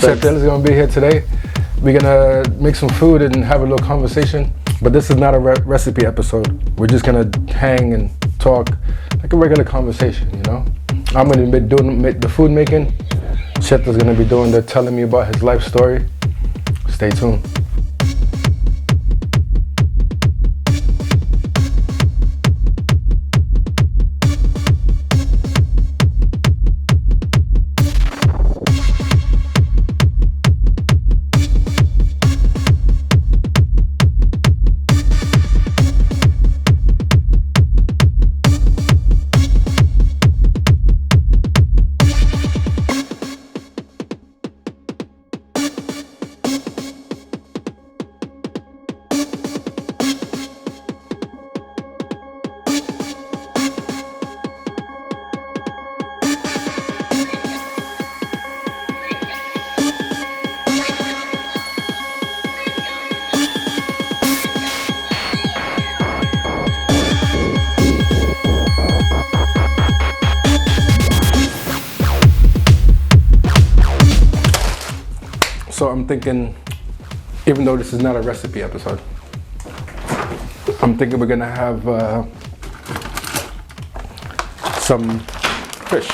KettiL is gonna be here today. We're gonna make some food and have a little conversation. But this is not a recipe episode. We're just gonna hang and talk like a regular conversation, you know? I'm gonna be doing the food making. KettiL's gonna be doing the telling me about his life story. Stay tuned. So I'm thinking, even though this is not a recipe episode, I'm thinking we're gonna have some fish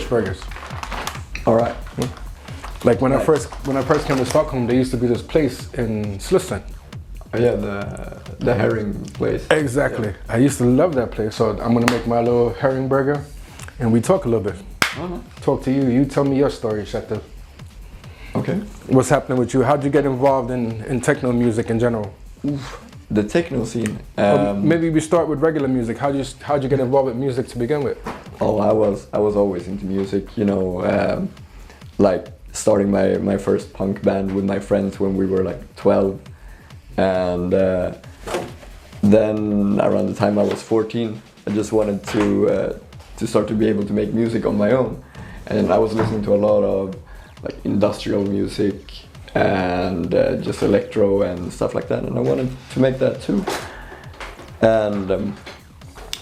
burgers. All right. Like when I first came to Stockholm, there used to be this place in Slussen. Oh, yeah, the herring place. Exactly. Yeah. I used to love that place. So I'm gonna make my little herring burger, and we talk a little bit. Talk to you. You tell me your story, KettiL. Okay. What's happening with you? How'd you get involved in techno music in general? The techno scene. Maybe we start with regular music. How'd you get involved with music to begin with? Oh, I was always into music. You know, like starting my first punk band with my friends when we were like 12, and then around the time I was 14, I just wanted to start to be able to make music on my own, and I was listening to a lot of like industrial music and just electro and stuff like that, and I wanted to make that too. And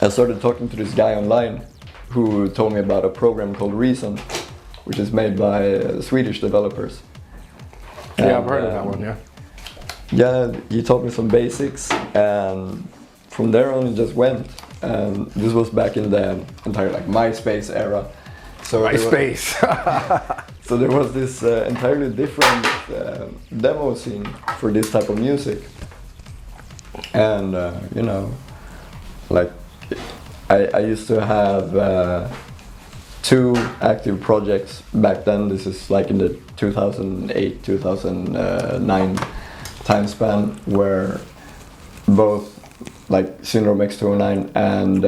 I started talking to this guy online who told me about a program called Reason, which is made by Swedish developers. Yeah, I've heard of that one, yeah. Yeah, he taught me some basics, and from there on it just went. And this was back in the entire like MySpace era. So MySpace. So there was this entirely different demo scene for this type of music, and you know, like I used to have 2 active projects back then. This is like in the 2008-2009 time span, where both like Syndrome X209 and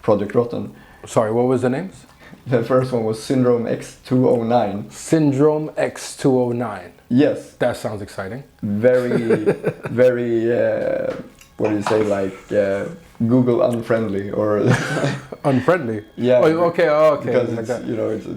Project Rotten. Sorry, what was the names? The first one was Syndrome X209. Syndrome X209. Yes. That sounds exciting. Very, very, what do you say, like Google unfriendly or... Unfriendly? Yeah. Oh, okay. Because like it's, that. you know, it's a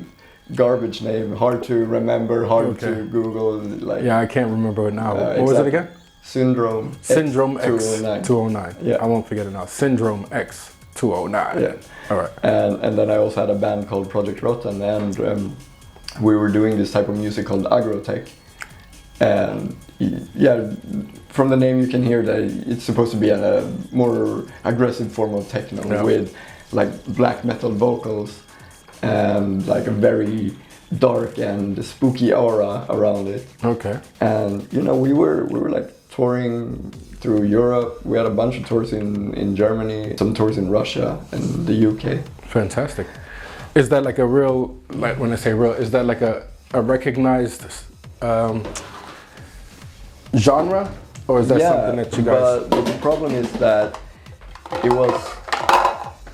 garbage name, hard to remember, hard to Google. Like, yeah, I can't remember it now. What was it again? Syndrome X209. Yeah. I won't forget it now. Syndrome X209. Yeah. All right. And then I also had a band called Project Rotten, and we were doing this type of music called Agro Tech. And yeah, from the name you can hear that it's supposed to be a more aggressive form of techno with like black metal vocals and like a very dark and spooky aura around it. Okay. And you know, we were like touring through Europe. We had a bunch of tours in Germany, some tours in Russia and the UK. Fantastic. Is that like a real, like when I say real, is that like a recognized genre? Or is that something that you guys... but the problem is that it was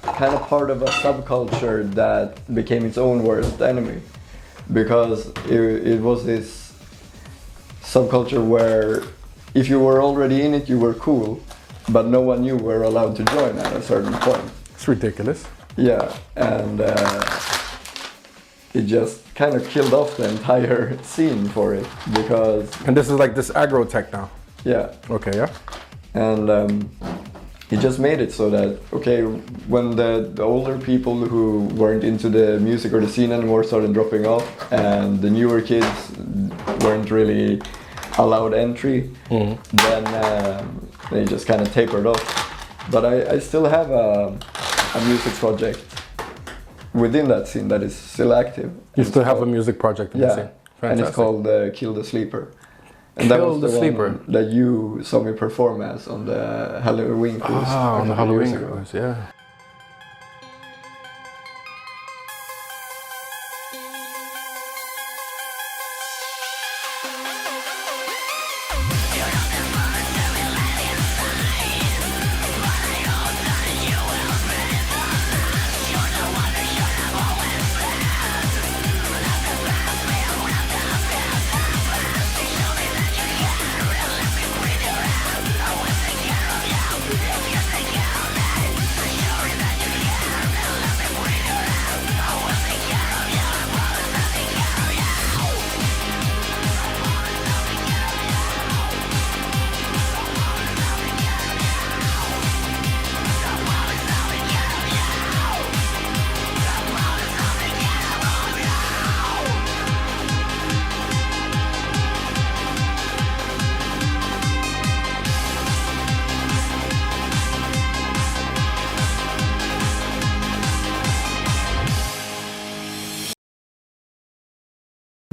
kind of part of a subculture that became its own worst enemy. Because it was this subculture where if you were already in it, you were cool, but no one knew were allowed to join at a certain point. It's ridiculous. Yeah, and it just kind of killed off the entire scene for it, because... And this is like this Agro Tech now? Yeah. Okay, yeah. And it just made it so that, okay, when the older people who weren't into the music or the scene anymore started dropping off, and the newer kids weren't really allowed entry, then they just kind of tapered off. But I still have a music project within that scene that is still active. You still have a music project in the scene? Fantastic. And it's called Kill the Sleeper. And Kill that was the Sleeper one that you saw me perform as on the Halloween cruise. On the Halloween cruise, yeah.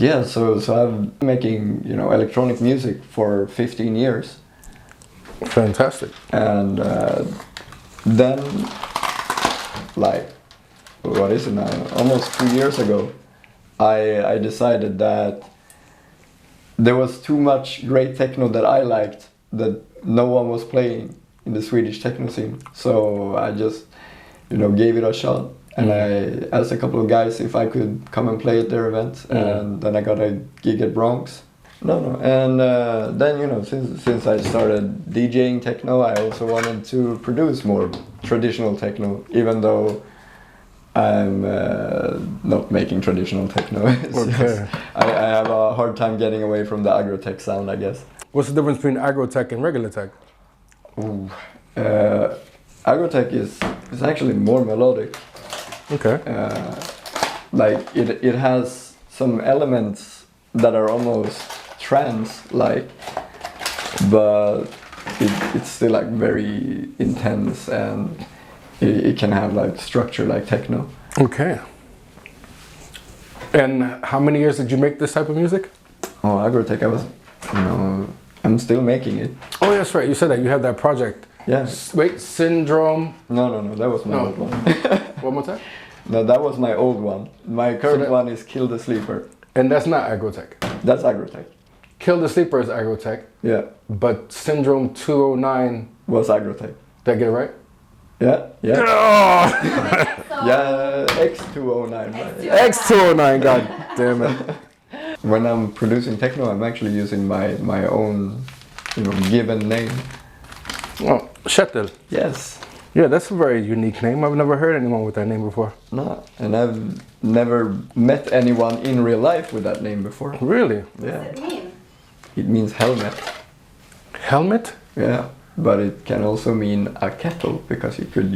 Yeah, so I've been making, electronic music for 15 years. Fantastic. And then, like, what is it now? Almost 2 years ago, I decided that there was too much great techno that I liked that no one was playing in the Swedish techno scene. So I just, gave it a shot. And I asked a couple of guys if I could come and play at their events, and then I got a gig at Bronx. And then since I started DJing techno, I also wanted to produce more traditional techno, even though I'm not making traditional techno. I have a hard time getting away from the agrotech sound, I guess. What's the difference between agrotech and regular tech? Agrotech is actually more melodic. Okay. Like it has some elements that are almost trance-like, but it's still like very intense, and it can have like structure like techno. Okay. And how many years did you make this type of music? Oh, Agrotech, I'm still making it. Oh, that's right. You said that you have that project. Yeah. Wait, Syndrome. No, that was my old one. One more time? No, that was my old one. My current one is Kill the Sleeper. And that's not agrotech. That's agrotech. Kill the Sleeper is agrotech. Yeah. But Syndrome 209 was agrotech. Did I get it right? Yeah. Yeah, X209. X209, god damn it. When I'm producing techno, I'm actually using my own, given name. Oh, KettiL. Yes. Yeah, that's a very unique name. I've never heard anyone with that name before. No, and I've never met anyone in real life with that name before. Really? Yeah. What does it mean? It means helmet. Helmet? Yeah, but it can also mean a kettle, because you could,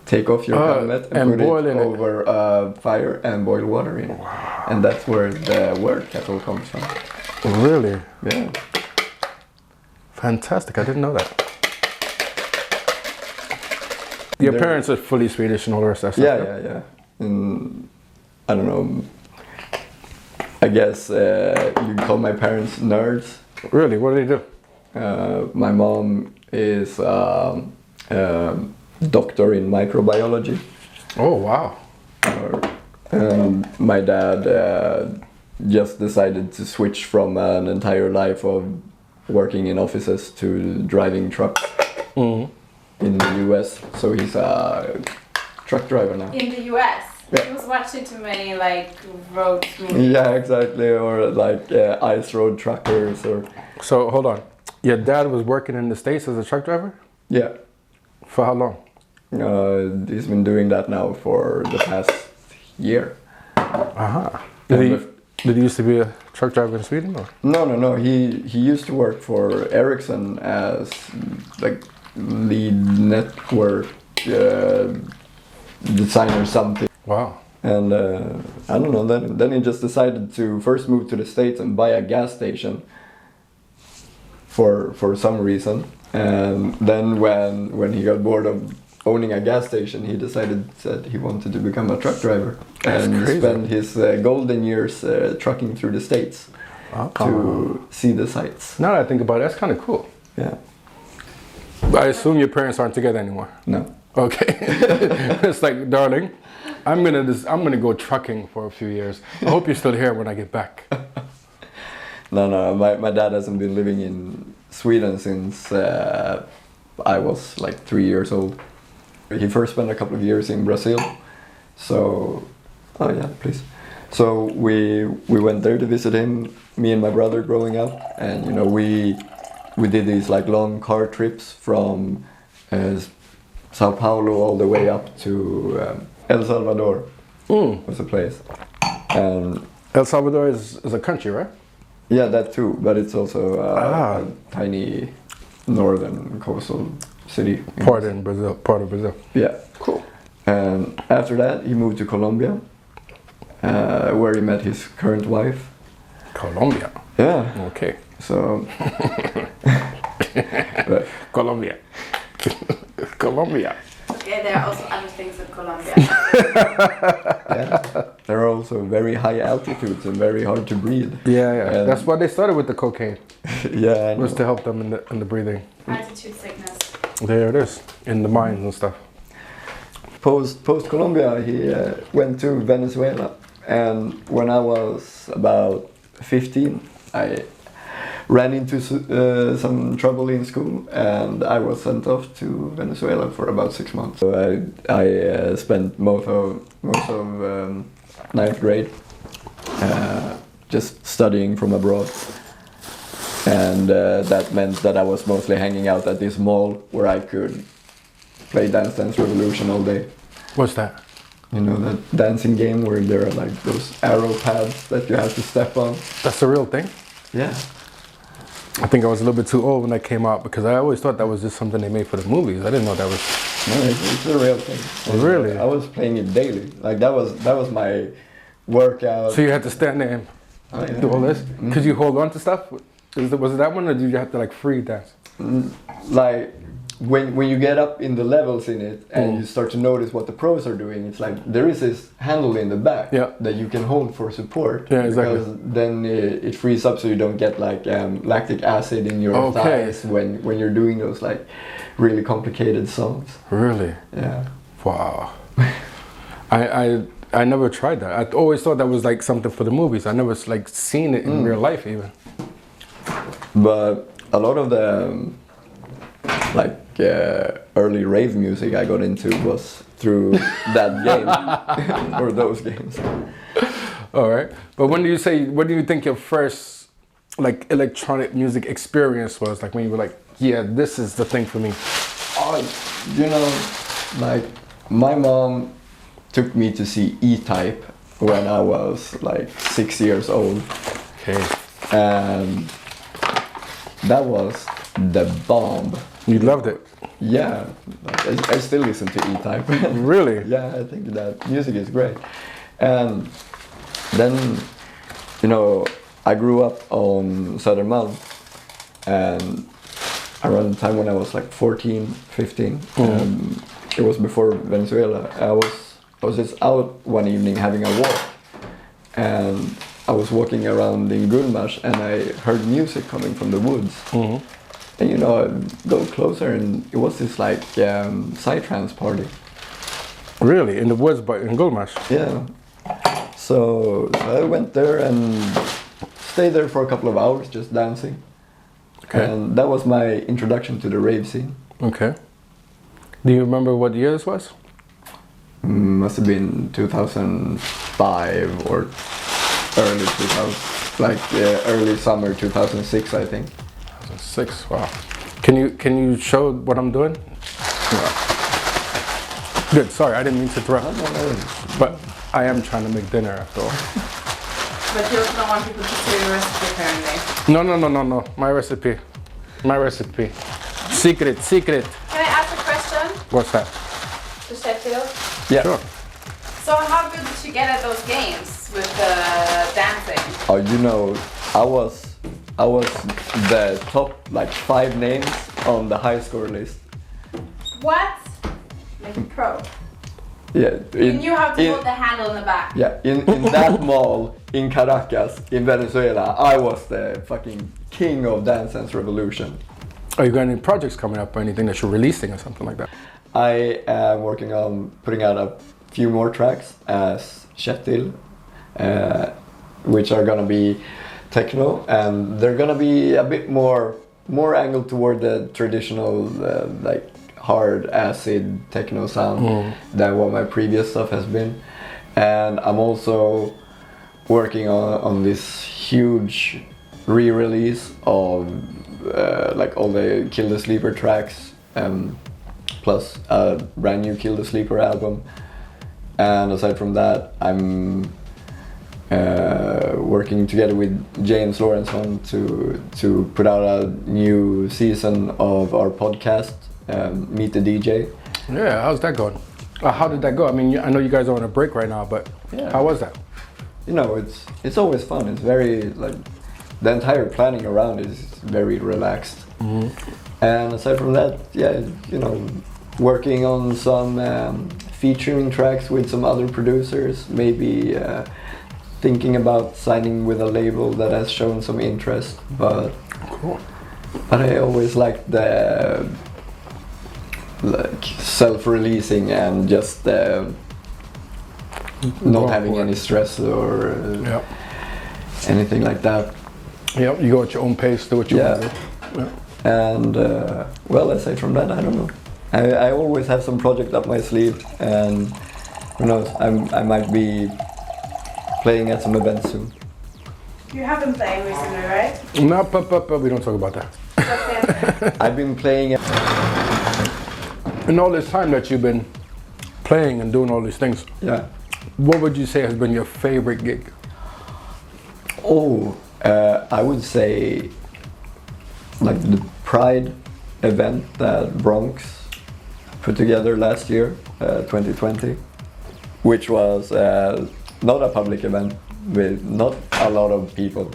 take off your helmet and put boil it in over a fire and boil water in it. Wow. And that's where the word kettle comes from. Really? Yeah. Fantastic, I didn't know that. Your parents are fully Swedish and all the rest of that stuff? Yeah. And I don't know, I guess you call my parents nerds. Really? What do they do? My mom is a doctor in microbiology. Oh, wow. And my dad just decided to switch from an entire life of working in offices to driving trucks. In the US, so he's a truck driver now. In the US? Yeah. He was watching too many road movies. Yeah, exactly, or ice road truckers or... So, hold on. Your dad was working in the States as a truck driver? Yeah. For how long? He's been doing that now for the past year. Uh-huh. Did he used to be a truck driver in Sweden? Or? No. He used to work for Ericsson as lead network designer something. Wow. And I don't know. Then he just decided to first move to the States and buy a gas station. For some reason, and then when he got bored of owning a gas station, he decided that he wanted to become a truck driver. That's and crazy. Spend his golden years trucking through the States to see the sights. Now that I think about it, that's kind of cool. Yeah. I assume your parents aren't together anymore. No. Okay. It's like, darling, I'm gonna go trucking for a few years. I hope you're still here when I get back. No. My dad hasn't been living in Sweden since I was like 3 years old. He first spent a couple of years in Brazil. So, oh yeah, please. So we went there to visit him, me and my brother growing up, and you know we did these like long car trips from Sao Paulo all the way up to El Salvador. Was the place. And El Salvador is a country, right? yeah, that too, but it's also a tiny northern coastal city. Part of Brazil. Yeah. Cool. And after that, he moved to Colombia, where he met his current wife. Colombia. Yeah. Okay. So. But, Colombia. Colombia. Okay, there are also other things in Colombia. yeah. There are also very high altitudes and very hard to breathe. Yeah. And That's why they started with the cocaine. yeah. I Was know. to help them in the breathing. Altitude sickness. There it is. In the mines and stuff. Post Colombia, he went to Venezuela, and when I was about 15, I ran into some trouble in school, and I was sent off to Venezuela for about 6 months. So I spent most of 9th grade just studying from abroad, and that meant that I was mostly hanging out at this mall where I could play Dance Dance Revolution all day. What's that? You know, that dancing game where there are like those arrow pads that you have to step on? That's the real thing? Yeah. I think I was a little bit too old when that came out because I always thought that was just something they made for the movies. I didn't know that was... No, it's a real thing. Oh, really? I was playing it daily. Like that was my workout. So you had to stand there and do all this? Could you hold on to stuff? Was it that one, or did you have to like free dance? Like when you get up in the levels in it and you start to notice what the pros are doing, it's like there is this handle in the back that you can hold for support. Yeah, exactly. Because then it frees up so you don't get like lactic acid in your thighs when you're doing those like really complicated songs. Really? Yeah. Wow. I never tried that. I always thought that was like something for the movies. I never like seen it in real life even. But a lot of the early rave music I got into was through that game or those games. All right. But what do you think your first like electronic music experience was? Like when you were like, yeah, this is the thing for me. You know, like my mom took me to see E-Type when I was like 6 years old. Okay. And that was the bomb. You loved it? Yeah, I still listen to E-Type. Really? Yeah, I think that music is great. And then, you know, I grew up on Södermalm, and around the time when I was like 14, 15, it was before Venezuela, I was just out one evening having a walk, and I was walking around in Gullmars and I heard music coming from the woods. And you know, I go closer and it was this like psytrance party. Really? In the woods, but in Gullmars? Yeah. So I went there and stayed there for a couple of hours just dancing. Okay. And that was my introduction to the rave scene. Okay. Do you remember what year this was? Must have been 2005 or early 2000, like early summer 2006, I think. 2006. Wow. Can you show what I'm doing? Yeah. Good. Sorry, I didn't mean to interrupt. No. But I am trying to make dinner after all. But you also don't want people to see your recipe apparently. No. My recipe. Secret. Can I ask a question What's that? to Kjetil? Yeah. Sure. So how good did you get at those games with dancing? Oh, you know, I was the top like 5 names on the high score list. What? Like a pro. Yeah. You knew how to hold the handle in the back. Yeah, in that mall in Caracas, in Venezuela, I was the fucking king of Dance Dance Revolution. Are you got any projects coming up or anything that you're releasing or something like that? I am working on putting out a few more tracks as KettiL, which are gonna be techno, and they're gonna be a bit more angled toward the traditional like hard acid techno sound than what my previous stuff has been. And I'm also working on this huge re-release of like all the Kill the Sleeper tracks, plus a brand new Kill the Sleeper album. And aside from that, I'm working together with James Lawrenson to put out a new season of our podcast, Meet the DJ. Yeah, how's that going? How did that go? I mean, I know you guys are on a break right now, but Yeah. how was that? You know, it's always fun. It's very like the entire planning around it is very relaxed. And aside from that, yeah, you know, working on some featuring tracks with some other producers, maybe thinking about signing with a label that has shown some interest, but Cool. but I always liked the like self-releasing and just not having any stress or Yeah. anything like that. Yep, you go at your own pace, do what you want to do. Yeah. And well, aside from that, I don't know. I always have some project up my sleeve, and who knows, I might be playing at some events soon. You have been playing recently, right? No, but we don't talk about that. Okay. I've been playing. In all this time that you've been playing and doing all these things, Yeah. what would you say has been your favorite gig? Oh, I would say like the Pride event that Bronx put together last year, 2020, which was not a public event with not a lot of people.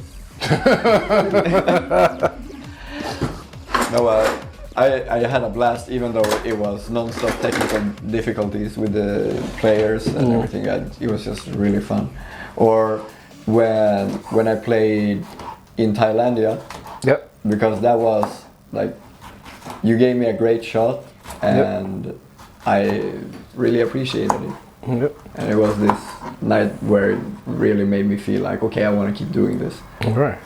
No, I had a blast, even though it was non-stop technical difficulties with the players and everything. It was just really fun. Or when I played in Thailandia, Yep. because that was like, you gave me a great shot, and I really appreciated it. Yep. And it was this night where it really made me feel like, okay, I want to keep doing this. All right.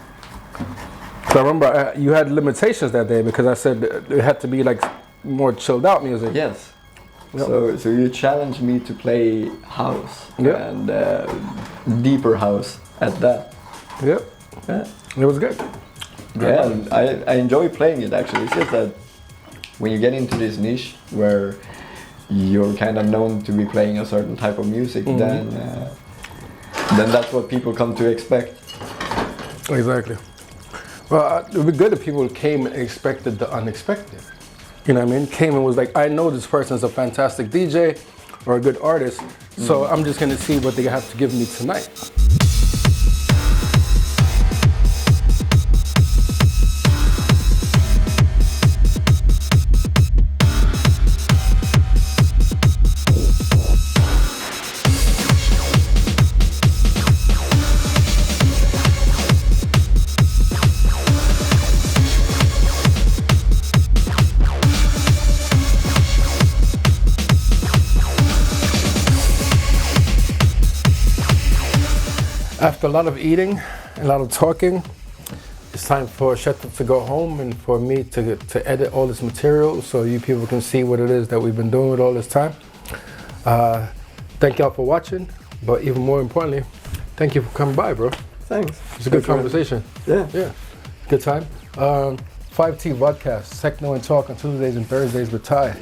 So I remember you had limitations that day because I said it had to be like more chilled out music. Yes. Yep. So you challenged me to play house, Yep. and deeper house at that. Yep. Yeah. It was good. Yeah, and I enjoy playing it actually. It's just that when you get into this niche where you're kind of known to be playing a certain type of music, then that's what people come to expect. Exactly. Well, it would be good if people came and expected the unexpected. You know what I mean? Came and was like, I know this person's a fantastic DJ or a good artist, so I'm just gonna see what they have to give me tonight. After a lot of eating, a lot of talking, it's time for Shetland to go home and for me to edit all this material so you people can see what it is that we've been doing with all this time. Thank y'all for watching, but even more importantly, thank you for coming by, bro. Thanks. It's a good conversation. Yeah. Yeah, good time. 5T Vodcast, Techno and Talk on Tuesdays and Thursdays with Ty.